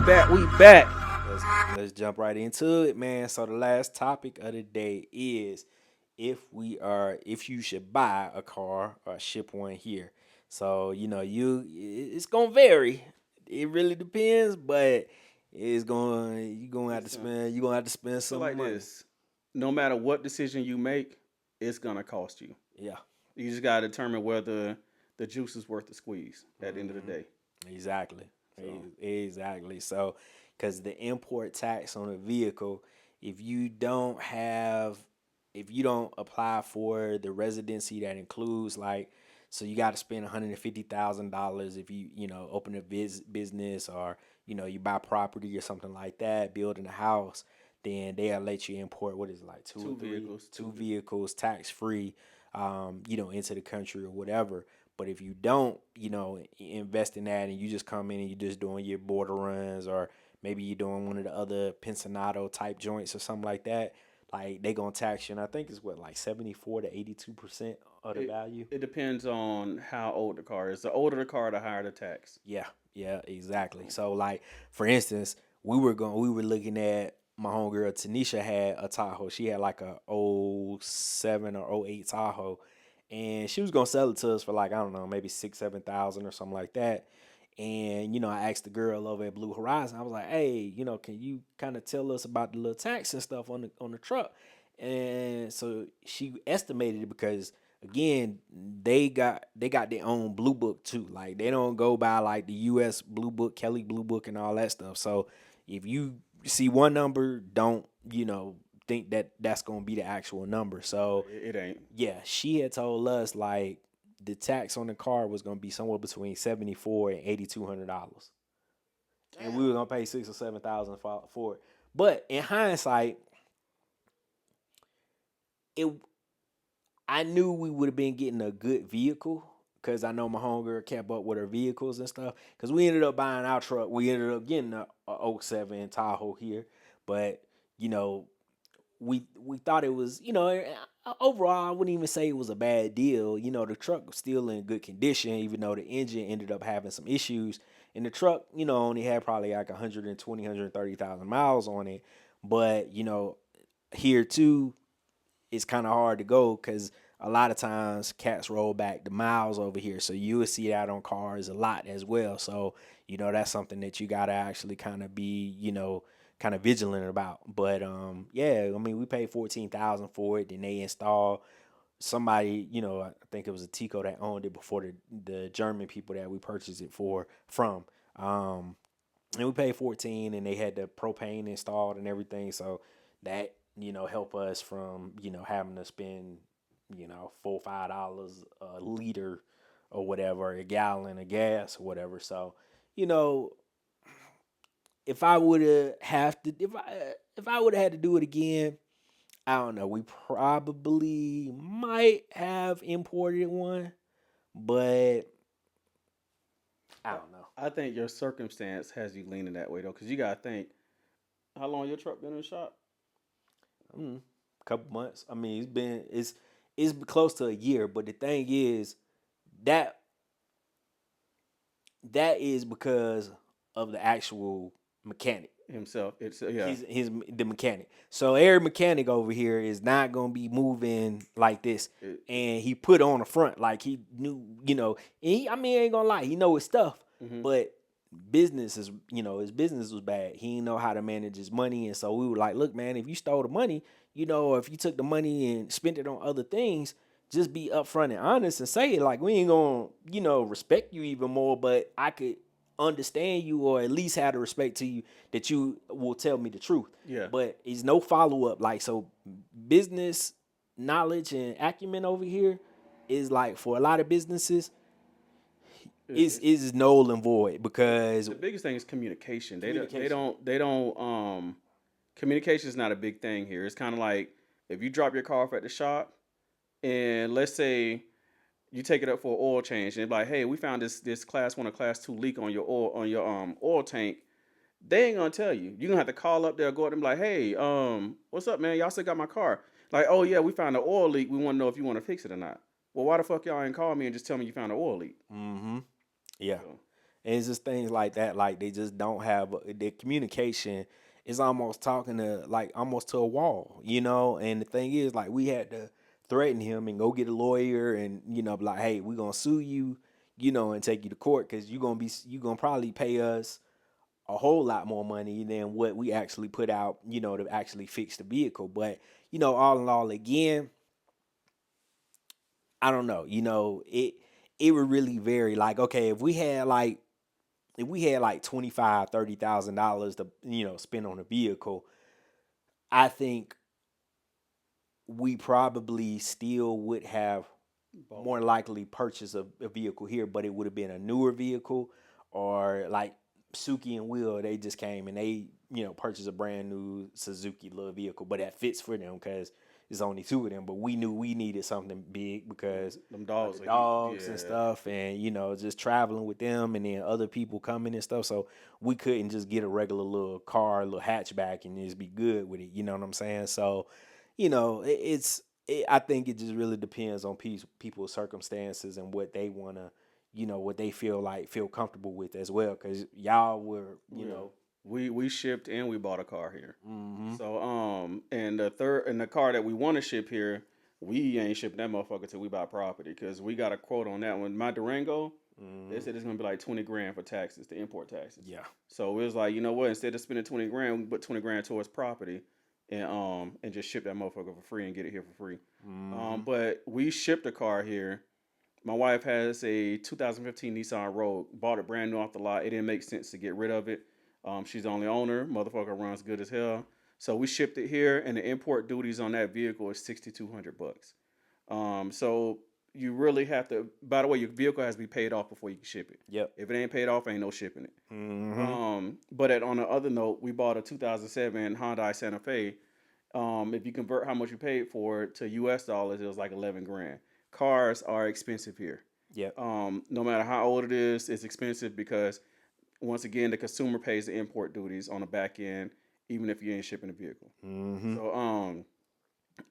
back. Let's jump right into it, man. So the last topic of the day is if you should buy a car or ship one here. So it's gonna vary. It really depends, but you're gonna have to spend I feel some like money. this. No matter what decision you make, it's gonna cost you. Yeah. You just gotta determine whether the juice is worth the squeeze at the end of the hmm day. Exactly. So Exactly. So, because the import tax on a vehicle, if you don't have, if you don't apply for the residency that includes like, so you got to spend $150,000 if you open a business or you buy property or something like that, building a house, then they'll let you import what is it, like two or two three, vehicles, two vehicles tax free, into the country or whatever. But if you don't, invest in that and you just come in and you're just doing your border runs or maybe you're doing one of the other pensionado type joints or something like that, like they gonna tax you. And I think it's what like 74 to 82% of the it value. it depends on how old the car is. The older the car, the higher the tax. Yeah, yeah, exactly. So So like for instance, we were looking at my homegirl Tanisha had a Tahoe. She had like a '07 or '08 Tahoe, and she was gonna sell it to us for like I don't know maybe 6 7 thousand or something like that. And I asked the girl over at Blue Horizon. I was like, "Hey, can you kind of tell us about the little tax and stuff on the truck?" And so she estimated it because again, they got their own blue book too. Like they don't go by like the US blue book, Kelly blue book and all that stuff. So if you see one number, don't, think that that's going to be the actual number. So it ain't. yeah, she had told us like the tax on the car was going to be somewhere between 74 and $8,200. And we Damn. were going to pay 6 or 7,000 for it. But in hindsight, it I knew we would have been getting a good vehicle because I know my homegirl kept up with her vehicles and stuff. Because we ended up buying our truck. We ended up getting a '07 Tahoe here, but you know we thought it was overall I wouldn't even say it was a bad deal. The truck was still in good condition, even though the engine ended up having some issues. And the truck only had probably like 120 miles on it, but here too it's kind of hard to go because a lot of times cats roll back the miles over here. So you will see that on cars a lot as well. So, that's something that you got to actually kind of be, kind of vigilant about. But yeah, I mean, we paid 14,000 for it. Then they install somebody, I think it was a Tico that owned it before the German people that we purchased it from. Um, and we paid 14 and they had the propane installed and everything. So that, help us from, having to spend, $4 or $5 a liter or whatever, a gallon of gas or whatever. So, you know, if I would have to, if I would have had to do it again, I don't know. We probably might have imported one, but I I, don't know. I think your circumstance has you leaning that way though, because you gotta think how long your truck been in the shop. Couple months. I mean, it's close to a year, but the thing is that that is because of the actual mechanic. Himself. It's yeah. His the mechanic. So every mechanic over here is not gonna be moving like this. It, And he put on the front like he knew, And I mean, ain't gonna lie, he know his stuff, hmm but his business was bad. He didn't know how to manage his money, and so we were like, look, man, if you stole the money, or if you took the money and spent it on other things, just be upfront and honest and say it. Like we ain't gonna, respect you even more, but I could understand you or at least have the respect to you that you will tell me the truth. Yeah. But it's no follow up. Like so, business knowledge and acumen over here is like for a lot of businesses is null and void because The biggest thing is communication. They don't. They communication. don't. They don't. Communication is not a big thing here. It's kind of like if you drop your car off at the shop, and let's say you take it up for an oil change, and it's like, hey, we found this class 1 or class 2 leak on your oil tank. They ain't gonna tell you. You're gonna have to call up there, go up and be like, hey, what's up, man? Y'all still got my car? Like, oh yeah, we found an oil leak. We want to know if you want to fix it or not. Well, why the fuck y'all ain't call me and just tell me you found an oil leak? Mm-hmm. Yeah. So, And it's just things like that. Like they just don't have their communication is almost talking to like almost to a wall, you know. And the thing is, like we had to threaten him and go get a lawyer and be like, hey, we're gonna sue you, and take you to court because you gonna probably pay us a whole lot more money than what we actually put out, to actually fix the vehicle. But all in all, again, I don't know. It would really vary. Like, okay, if we had like 25, $30,000 to spend on a vehicle, I think we probably still would have Both. more likely purchased a vehicle here, but it would have been a newer vehicle, or like Suki and Will, they just came and they purchased a brand new Suzuki little vehicle, but that fits for them because it's only two of them. But we knew we needed something big because Them of the dogs are dogs and yeah. stuff, and just traveling with them, and then other people coming and stuff. So we couldn't just get a regular little car, little hatchback, and just be good with it. You know what I'm saying? So, I think it just really depends on people's circumstances and what they want to, what they feel comfortable with as well. Because y'all were, Yeah. We shipped and we bought a car here. mm-hmm, So and the car that we want to ship here, we ain't shipping that motherfucker till we buy property because we got a quote on that one. My Durango, they mm-hmm, said it's gonna be like 20 grand for taxes, the import taxes. yeah, So it was like, you know what? Instead of spending 20 grand, we put 20 grand towards property, and just ship that motherfucker for free and get it here for free. mm-hmm, But we shipped a car here. My wife has a 2015 Nissan Rogue. Bought it brand new off the lot. It didn't make sense to get rid of it. She's the only owner. Motherfucker runs good as hell. So we shipped it here, and the import duties on that vehicle is $6,200. So you really have to. By the way, your vehicle has to be paid off before you can ship it. yep, If it ain't paid off, ain't no shipping it. mm-hmm, On the other note, we bought a 2007 Hyundai Santa Fe. If you convert how much you paid for it to U.S. dollars, it was like 11 grand. Cars are expensive here. yep, No matter how old it is, it's expensive because once again, the consumer pays the import duties on the back end, even if you ain't shipping the vehicle. mm-hmm, So,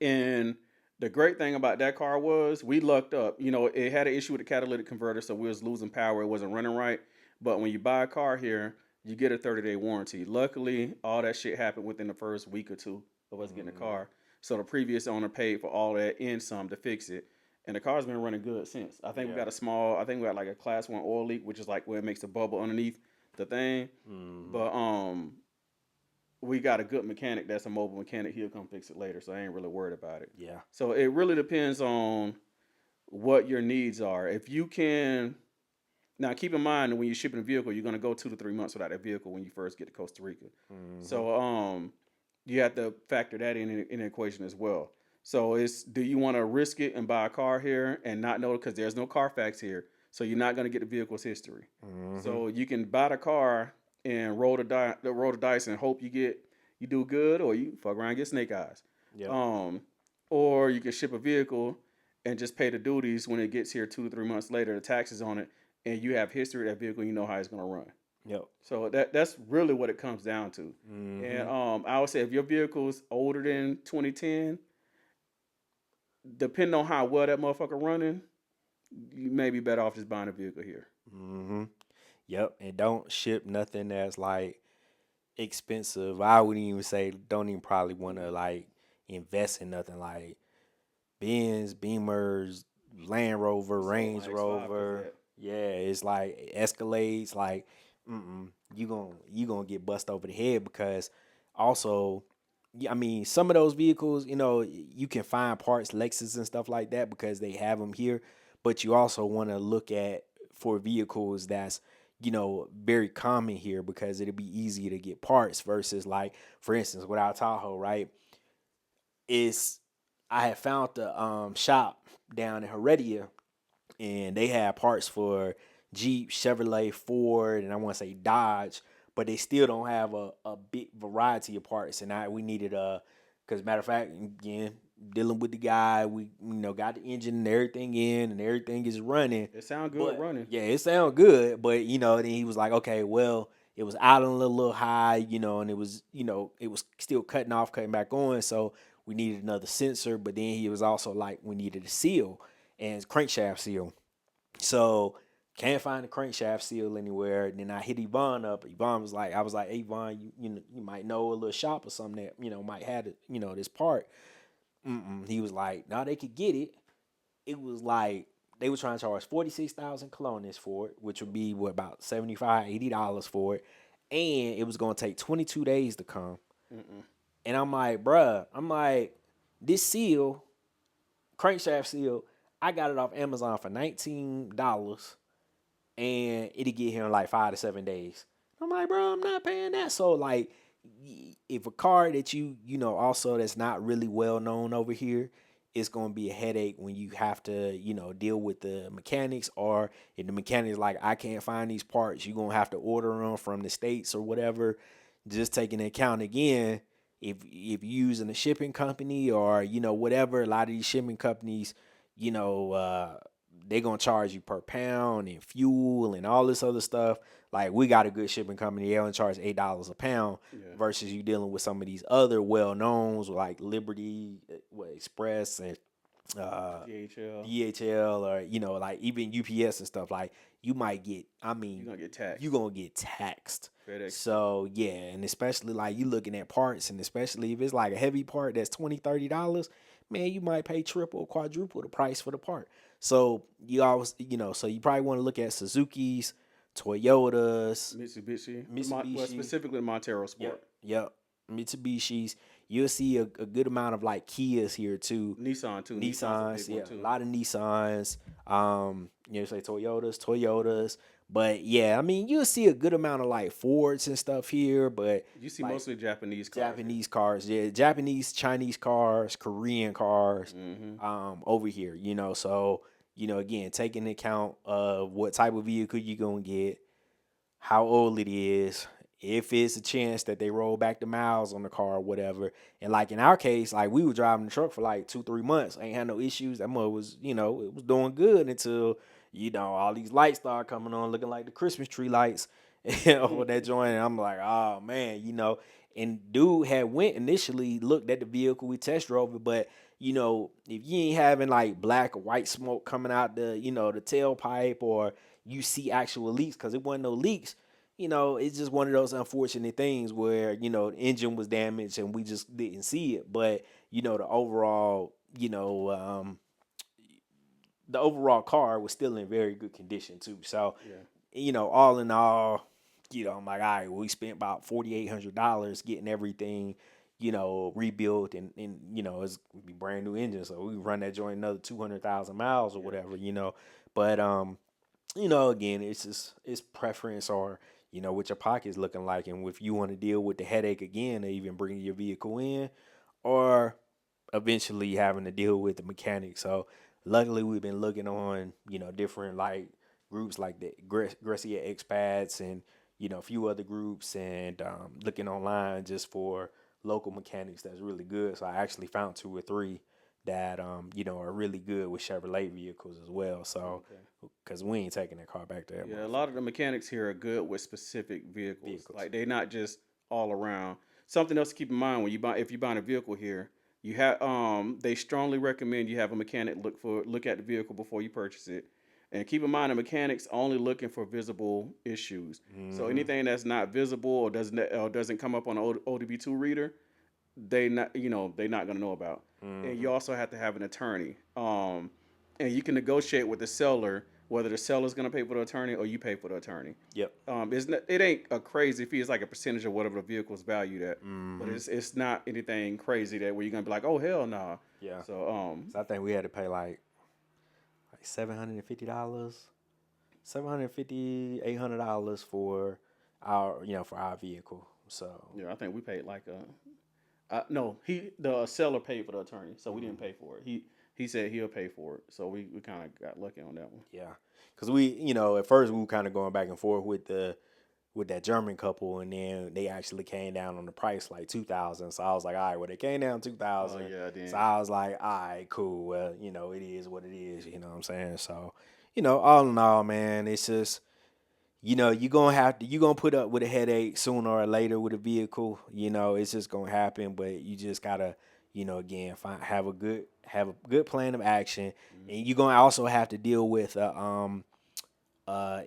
and the great thing about that car was we lucked up. It had an issue with the catalytic converter, so we was losing power. It wasn't running right. But when you buy a car here, you get a 30-day warranty. Luckily, all that shit happened within the first week or two of us getting a mm-hmm, car. So the previous owner paid for all that and some to fix it. And the car's been running good since. yeah, I think we got like a class one oil leak, which is like where it makes a bubble underneath the thing. mm-hmm, But we got a good mechanic that's a mobile mechanic. He'll come fix it later, so I ain't really worried about it. yeah, So it really depends on what your needs are. If you can now keep in mind that when you're shipping a vehicle, you're gonna go 2 to 3 months without that vehicle when you first get to Costa Rica. mm-hmm, So you have to factor that in the equation as well. So it's do you want to risk it and buy a car here and not know because there's no Carfax here, so you're not gonna get the vehicle's history. mm-hmm, So you can buy the car and roll the dice and hope you do good, or you fuck around and get snake eyes. yep, Um, or you can ship a vehicle and just pay the duties when it gets here 2 to 3 months later, the taxes on it, and you have history of that vehicle. You know how it's gonna run. yep, So that's really what it comes down to. mm-hmm, And I would say if your vehicle is older than 2010, depending on how well that motherfucker running, you may be better off just buying a vehicle here. mm-hmm, yep. And don't ship nothing that's like expensive. I wouldn't even say don't even probably want to like invest in nothing like Benz, Beamers, Land Rover, What's up? Range My X5 is Rover. that? Yeah, it's like Escalades. Like, you gonna get bust over the head because also, yeah, I mean, some of those vehicles, you can find parts, Lexus and stuff like that because they have them here. But you also want to look at for vehicles that's very common here because it'll be easy to get parts versus like, for instance, with our Tahoe, right? Is I had found the shop down in Heredia, and they had parts for Jeep, Chevrolet, Ford, and I want to say Dodge, but they still don't have a big variety of parts. And we needed because matter of fact, again, dealing with the guy, we got the engine and everything in, and everything is running. It sound good But running. yeah, it sounded good. But then he was like, okay, well, it was idling a little high, and it was still cutting back on. So we needed another sensor. But then he was also like, we needed a seal and crankshaft seal. So Can't find the crankshaft seal anywhere. And then I hit Yvonne up. Yvonne was like, I was like, hey, Yvonne, you might know a little shop or something that might have it, this part. He was like, no, they could get it. It was like they were trying to charge 46,000 colones for it, which would be what, about $75-$80 for it, and it was gonna take 22 days to come. Mm-mm. And I'm like, bruh, this seal, crankshaft seal, I got it off Amazon for $19, and it'll get here in like 5 to 7 days. I'm like, bro, I'm not paying that. So like, if a car that also that's not really well known over here, it's gonna be a headache when you have to deal with the mechanics, or if the mechanics like, I can't find these parts, you're gonna have to order them from the states or whatever. Just taking into account again, if you're using a shipping company or whatever, a lot of these shipping companies, you know, uh, they're gonna charge you per pound and fuel and all this other stuff. Like, we got a good shipping company, they only charge $8 a pound, Yeah. versus you dealing with some of these other well knowns like Liberty, Express, and uh, DHL. DHL, or like even UPS and stuff. Like, you might get, You're gonna get you taxed. gonna get taxed. FedEx. So yeah, and especially like you looking at parts, and especially if it's like a heavy part that's $20-$30, man, you might pay triple or quadruple the price for the part. So you always, so you probably want to look at Suzuki's, Toyotas, Mitsubishi. Well, Mitsubishi. specifically Montero Yep, Sport. yep. Mitsubishis. You'll see a good amount of like Kias here too. Nissan too. Nissan's a Nissans, big one yeah, a too. lot of Nissans. Say Toyotas. But yeah, I mean, you'll see a good amount of like Fords and stuff here, but You see like mostly Japanese cars here. Japanese cars, yeah, Japanese, Chinese cars, Korean cars, Mm-hmm. over here. So again, taking into account of what type of vehicle you're gonna get, how old it is, if it's a chance that they roll back the miles on the car or whatever. And like in our case, like we were driving the truck for like 2-3 months, ain't had no issues. That mother was, it was doing good until all these lights started coming on, looking like the Christmas tree lights, with that joint. And I'm like, oh man. And dude had went initially, looked at the vehicle, we test drove it, but if you ain't having like black or white smoke coming out the tailpipe, or you see actual leaks, because it wasn't no leaks. It's just one of those unfortunate things where, the engine was damaged and we just didn't see it. But, the overall, the overall car was still in very good condition too. So, Yeah. all in all, I'm like, all right, well, we spent about $4,800 getting everything, rebuilt, and it's be brand new engine. So we run that joint another 200,000 miles or Yeah. whatever. But again, it's preference, or what your pocket's looking like, and if you want to deal with the headache again of even bringing your vehicle in, or eventually having to deal with the mechanic. So luckily, we've been looking on different like groups like the Gracia expats, and a few other groups, and looking online just for local mechanics that's really good. So I actually found two or three that are really good with Chevrolet vehicles as well. So Okay. because we ain't taking that car back to that Yeah, a lot of motherfucker. the mechanics here are good with specific vehicles. Vehicles. Like they're not just all around. Something else to keep in mind when you buy if you're buying a vehicle here, you have they strongly recommend you have a mechanic look at the vehicle before you purchase it. And keep in mind the mechanics only looking for visible issues. So Mm-hmm. anything that's not visible or doesn't come up on an ODB2 reader, they're not gonna know about. And Mm-hmm. you also have to have an attorney. And you can negotiate with the seller whether the seller's gonna pay for the attorney or you pay for the attorney. Yep. It ain't a crazy fee. It's like a percentage of whatever the vehicle's valued at, but Mm-hmm. it's not anything crazy that where you're gonna be like, oh hell nah. Yeah. So So I think we had to pay like $750, 750, $800 for our vehicle. So yeah, I think we paid like no, the seller paid for the attorney, so we didn't mm, pay for it. He said he'll pay for it, so we kind of got lucky on that one. yeah, because we at first we were kind of going back and forth with that German couple, and then they actually came down on the price like 2,000. So I was like, all right, well they came down two Oh thousand. yeah, So then I was like, all right, cool. Well, it is what it is. You know what I'm saying? So, all in all, man, it's just you're gonna put up with a headache sooner or later with a vehicle. It's just gonna happen, but you just gotta, again, have a good plan of action, mhm. and you're gonna also have to deal with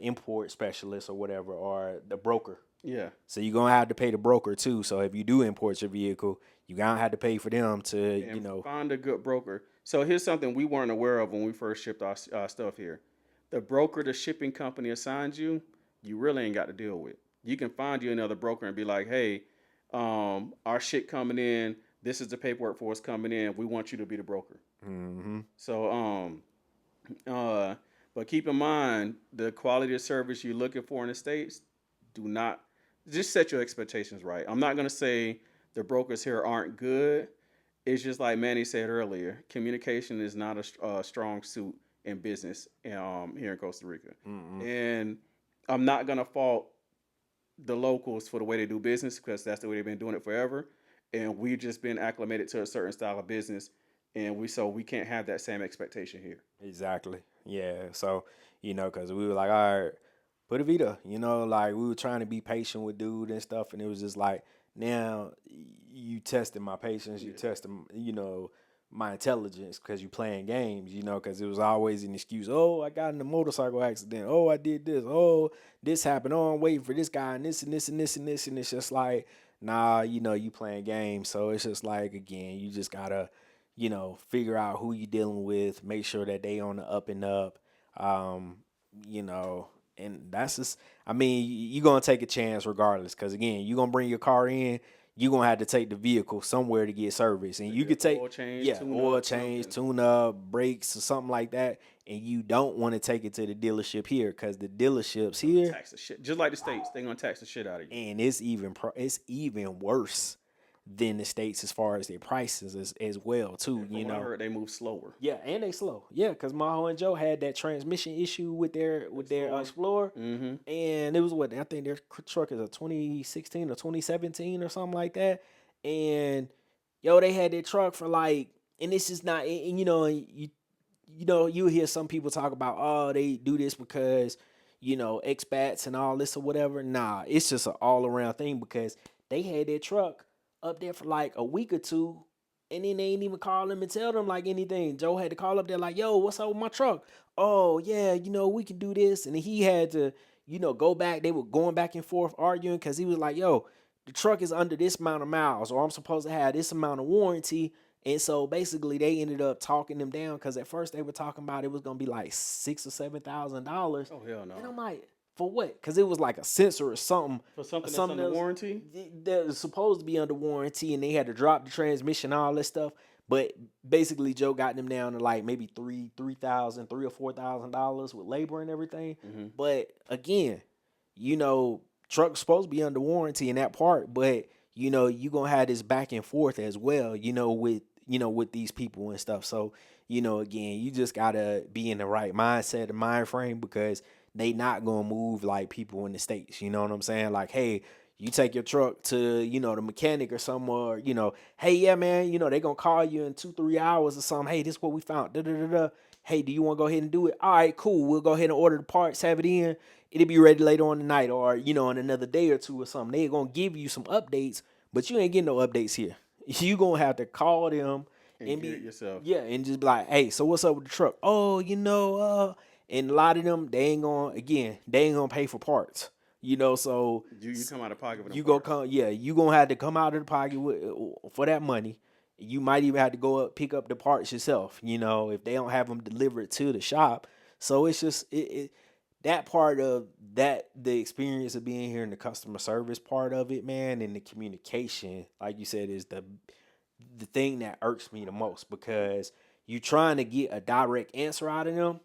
import specialist or whatever, or the broker. Yeah. So you're gonna have to pay the broker too. So if you do import your vehicle, you gonna have to pay for them to, And find a good broker. So here's something we weren't aware of when we first shipped our stuff here. The broker the shipping company assigns you, you really ain't got to deal with. You can find you another broker and be like, hey, our shit coming in. This is the paperwork for us coming in. We want you to be the broker. Mm-hmm. So, uh, but keep in mind the quality of service you're looking for in the States. Do not just set your expectations right. I'm not gonna say the brokers here aren't good. It's just like Manny said earlier, communication is not a strong suit in business here in Costa Rica. Mm-hmm. And I'm not going to fault the locals for the way they do business because that's the way they've been doing it forever. And we've just been acclimated to a certain style of business. And we can't have that same expectation here. Exactly. Yeah. So, because we were like, all right, put a Vita, like we were trying to be patient with dude and stuff. And it was just like, now you testing my patience, you Yeah. testing, my intelligence because you playing games, because it was always an excuse. Oh, I got in a motorcycle accident. Oh, I did this. Oh, this happened. Oh, I'm waiting for this guy and this and this and this and this. And it's just like, nah, you playing games. So it's just like, again, you just gotta figure out who you dealing with, make sure that they on the up and up. Um, you know, and that's just I mean, you're gonna take a chance regardless, because again, you're gonna bring your car in, you're gonna have to take the vehicle somewhere to get service. And To you get could take oil change, tune oil up, change, something. tune up, brakes, or something like that. And you don't want to take it to the dealership here, because the dealerships Gonna here, tax the shit. Just like the States, they're gonna tax the shit out of you. and it's even worse than the states as far as their prices as well too. And from what I heard, they move slower. Yeah, and they slow. Yeah, because Maho and Joe had that transmission issue with their Explorer, Mm-hmm. and it was what I think their truck is a 2016 or 2017 or something like that. And they had their truck for like, and this is not, and you hear some people talk about, oh, they do this because expats and all this or whatever. Nah, it's just an all around thing, because they had their truck up there for like a week or two, and then they ain't even call them and tell them like anything. Joe had to call up there like, yo, what's up with my truck? Oh yeah, we can do this. And he had to go back. They were going back and forth arguing, because he was like, yo, the truck is under this amount of miles, or I'm supposed to have this amount of warranty. And so basically they ended up talking them down, because at first they were talking about it was gonna be like $6,000 or $7,000. Oh hell no. And I'm like, for what? Because it was like a sensor or something. For something that's Something under else warranty. that was supposed to be under warranty, and they had to drop the transmission, all this stuff. But basically Joe got them down to like maybe $3,000 with labor and everything. Mm-hmm. But again, truck's supposed to be under warranty in that part, but you gonna have this back and forth as well, with these people and stuff. So, again, you just gotta be in the right mindset and mind frame, because they not gonna move like people in the States. You know what I'm saying? Like, hey, you take your truck to, the mechanic or something, or, hey, yeah, man, they gonna call you in 2-3 hours or something. Hey, this is what we found. Da, da, da, da. Hey, do you want to go ahead and do it? All right, cool. We'll go ahead and order the parts, have it in. It'll be ready later on tonight, or, in another day or two or something. They're gonna give you some updates, but you ain't getting no updates here. You gonna have to call them And get it yourself. yeah, and just be like, hey, so what's up with the truck? Oh, and a lot of them, they ain't gonna pay for parts. So You come out of pocket with them you gonna parts. you gonna have to come out of the pocket for that money. You might even have to go up pick up the parts yourself, if they don't have them delivered to the shop. So it's just that part of that, the experience of being here, and the customer service part of it, man, and the communication, like you said, is the thing that irks me the most, because you trying to get a direct answer out of them.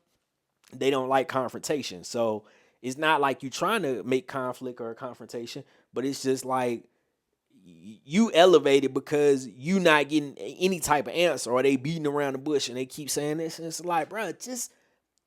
They don't like confrontation. So it's not like you trying to make conflict or a confrontation, but it's just like you elevated because you not getting any type of answer, or they beating around the bush and they keep saying this. And it's like, bro, just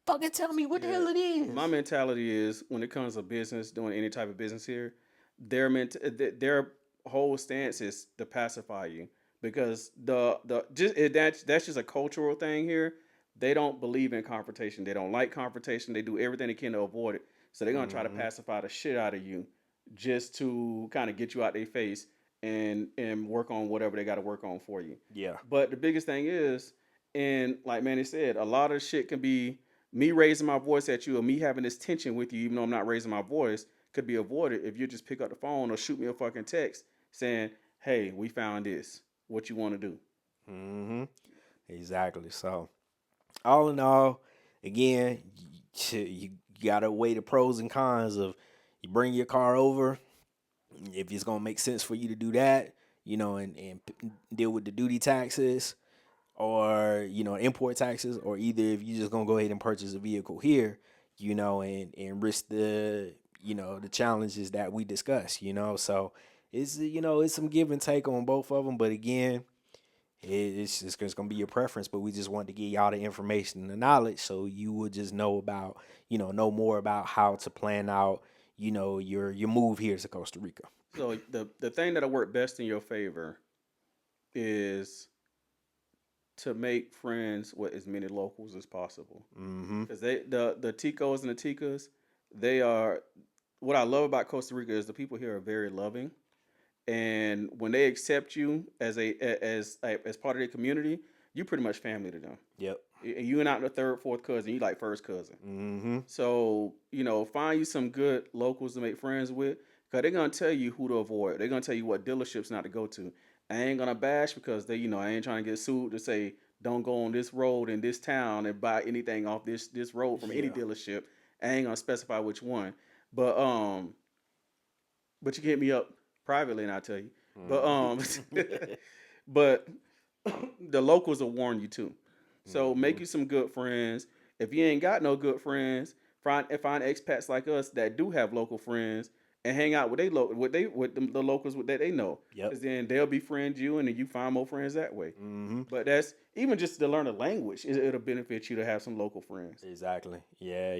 fucking tell me what the hell it is. My mentality is, when it comes to business, doing any type of business here, their whole stance is to pacify you, because that's just a cultural thing here. They don't believe in confrontation. They don't like confrontation. They do everything they can to avoid it. So they're gonna try to pacify the shit out of you, just to kind of get you out their face and work on whatever they got to work on for you. Yeah. But the biggest thing is, and like Manny said, a lot of shit can be me raising my voice at you or me having this tension with you, even though I'm not raising my voice, could be avoided if you just pick up the phone or shoot me a fucking text saying, "Hey, we found this. What you want to do?" Mm-hmm. Exactly. So, all in all, again, you gotta weigh the pros and cons of you bring your car over if it's gonna make sense for you to do that, and deal with the duty taxes or import taxes, or either if you're just gonna go ahead and purchase a vehicle here, and risk the challenges that we discussed. So it's some give and take on both of them, but again, it's gonna be your preference. But we just want to give y'all the information and the knowledge so you would just know more about how to plan out your move here to Costa Rica. So the thing that'll work best in your favor is to make friends with as many locals as possible. Mm-hmm. Because the Ticos and the Ticas, they are what I love about Costa Rica is the people here are very loving, and when they accept you as part of their community, you pretty much family to them. Yep. And you're not the third, fourth cousin. You like first cousin. Mm-hmm. So find you some good locals to make friends with, because they're gonna tell you who to avoid. They're gonna tell you what dealerships not to go to. I ain't gonna bash because I ain't trying to get sued to say don't go on this road in this town and buy anything off this road from any Yeah. dealership. I ain't gonna specify which one, but but you can hit me up privately and I'll tell you. But Mm-hmm. but the locals will warn you too. So Mm-hmm. make you some good friends. If you ain't got no good friends, find expats like us that do have local friends and hang out with the locals that they know. Yep. Cause then they'll befriend you and then you find more friends that way. Mm-hmm. But that's even just to learn a language. It'll benefit you to have some local friends. Exactly. Yeah,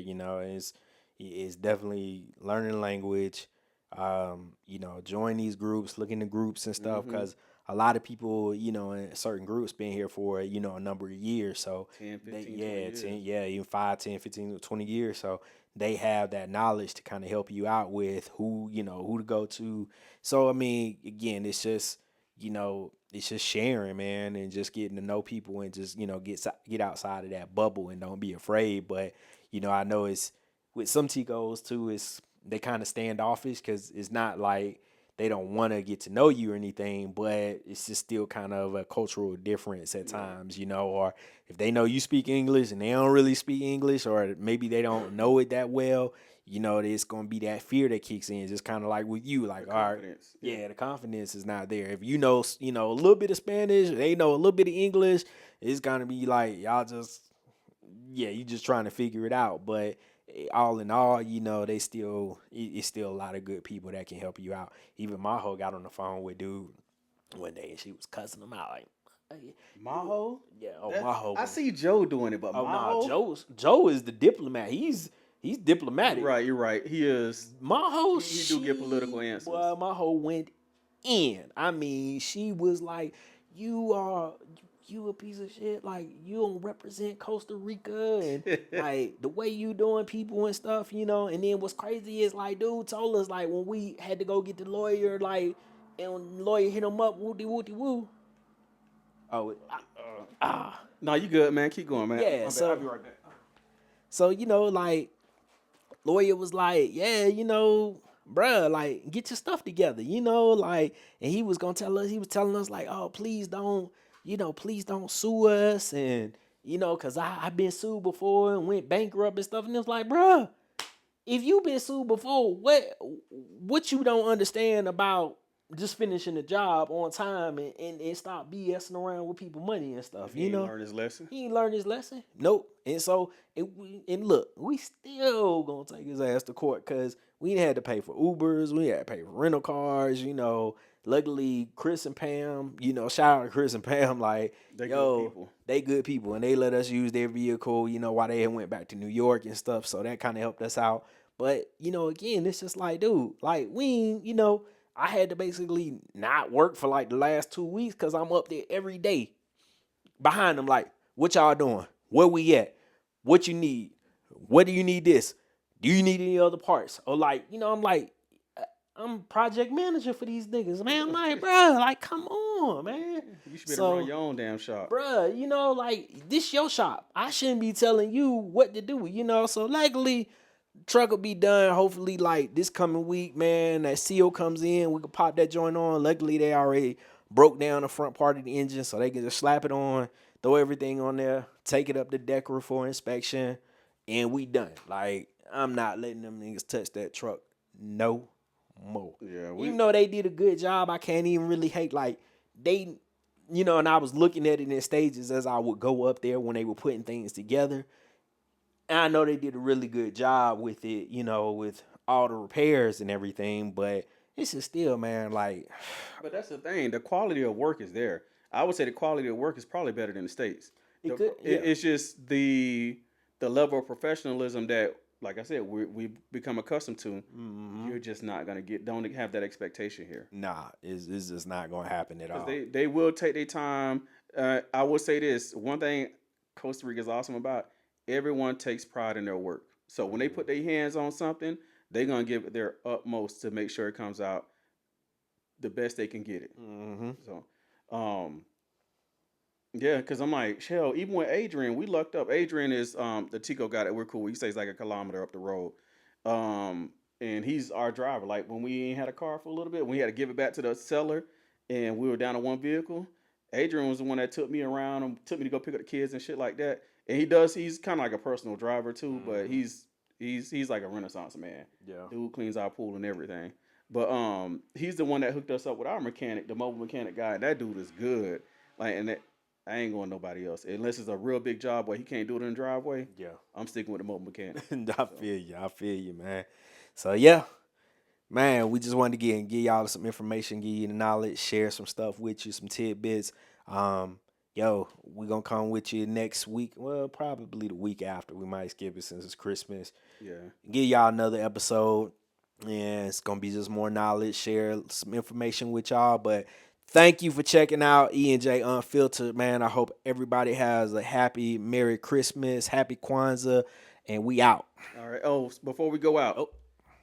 it's definitely learning language. Join these groups, look into groups and stuff, Mm-hmm. because a lot of people, in certain groups been here for, a number of years. So 10, they 15, 20 yeah, years. 10, yeah, even 5, 10, 15, 20 years. So they have that knowledge to kind of help you out with who to go to. So I mean, again, it's just sharing, man, and just getting to know people and just get outside of that bubble and don't be afraid. But I know it's with some Ticos too. It's they kind of standoffish because it's not like they don't want to get to know you or anything, but it's just still kind of a cultural difference at Yeah. times, or if they know you speak English and they don't really speak English, or maybe they don't know it that well, it's gonna be that fear that kicks in, just kind of like with you, The like, all right, confidence. Yeah. yeah, the confidence is not there. If a little bit of Spanish, they know a little bit of English, it's gonna be like y'all just, yeah, you just trying to figure it out. But all in all, it's still a lot of good people that can help you out. Even Maho got on the phone with dude one day and she was cussing him out like, "Hey, Maho? yeah, oh That Maho I was, see Joe doing it, but oh nah, Maho? Joe is the diplomat. He's You're diplomatic. right. You're right. He is. Maho, He do get political answers. boy, Maho went in. I mean, she was like, "You are, you a piece of shit. Like, you don't represent Costa Rica, and like the way you doing people and stuff, And then what's crazy is like, dude told us like when we had to go get the lawyer, like, and the lawyer hit him up, woody woody woo. Oh, No, you good, man. Keep going, man. yeah. My bad. I'll So, be right back. like lawyer was like, yeah, bruh, like get your stuff together, like, and he was telling us like, oh, please don't sue us, and cause I've been sued before and went bankrupt and stuff, and it's like, bruh, if you've been sued before, what you don't understand about just finishing the job on time and stop BSing around with people money and stuff, He ain't learned his lesson. he ain't learned his lesson. Nope. And so, and look, we still gonna take his ass to court because we had to pay for Ubers, we had to pay for rental cars. Luckily, Chris and Pam, shout out to Chris and Pam, like, They good yo, people. they good people, and they let us use their vehicle, while they had went back to New York and stuff. So that kind of helped us out. But again, it's just like, dude, like we, I had to basically not work for like the last 2 weeks because I'm up there every day behind them, like, what y'all doing? Where we at? What you need? What do you need this? Do you need any other parts? Or like, I'm like, I'm project manager for these niggas, man. I'm like, bro, like, come on, man. You should be able to run So, your own damn shop. bruh, like, this your shop. I shouldn't be telling you what to do. So likely truck will be done hopefully like this coming week, man. That seal comes in, we can pop that joint on. Luckily they already broke down the front part of the engine so they can just slap it on, throw everything on there, take it up to Decker for inspection, and we done. Like, I'm not letting them niggas touch that truck no more. Yeah, Even though they did a good job, I can't even really hate. Like, they, and I was looking at it in stages as I would go up there when they were putting things together. And I know they did a really good job with it, with all the repairs and everything, but this is still, man, like, But that's the thing. The quality of work is there. I would say the quality of work is probably better than the states. it could, yeah. It's just the level of professionalism that, like I said, we become accustomed to. Mm-hmm. You're just not gonna don't have that expectation here. Nah, it's just not going to happen at all. They will take their time. I will say this one thing: Costa Rica is awesome about. Everyone takes pride in their work. So when they put their hands on something, they're gonna give it their utmost to make sure it comes out the best they can get it. Mm-hmm. So, um, yeah, because I'm like, Shell, even with Adrian, we lucked up. Adrian is the Tico guy that we're cool. He stays like a kilometer up the road. And he's our driver. Like when we ain't had a car for a little bit, we had to give it back to the seller and we were down to one vehicle. Adrian was the one that took me around and took me to go pick up the kids and shit like that. And he's kind of like a personal driver too, but he's like a renaissance man. Yeah. Dude cleans our pool and everything. But he's the one that hooked us up with our mechanic, the mobile mechanic guy. That dude is good. Like, and that, I ain't going nobody else unless it's a real big job where he can't do it in the driveway. Yeah. I'm sticking with the mobile mechanic. I feel you, man. So, yeah, man, we just wanted to give y'all some information, give you the knowledge, share some stuff with you, some tidbits. We gonna come with you next week. Well, probably the week after. We might skip it since it's Christmas. Yeah. Give y'all another episode, and it's gonna be just more knowledge, share some information with y'all. But thank you for checking out E&J Unfiltered, man. I hope everybody has a happy Merry Christmas, Happy Kwanzaa, and we out. All right. Oh, before we go out,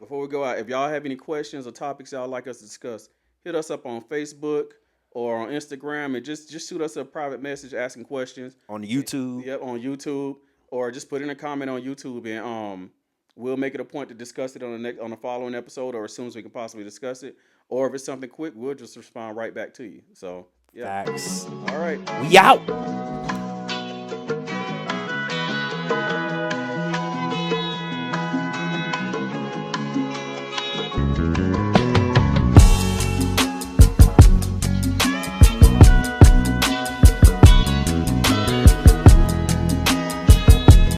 if y'all have any questions or topics y'all like us to discuss, hit us up on Facebook or on Instagram and just shoot us a private message asking questions. On YouTube. Yep, on YouTube. Or just put in a comment on YouTube and we'll make it a point to discuss it on the following episode or as soon as we can possibly discuss it. Or if it's something quick, we'll just respond right back to you. So yeah. Facts. All right. We out.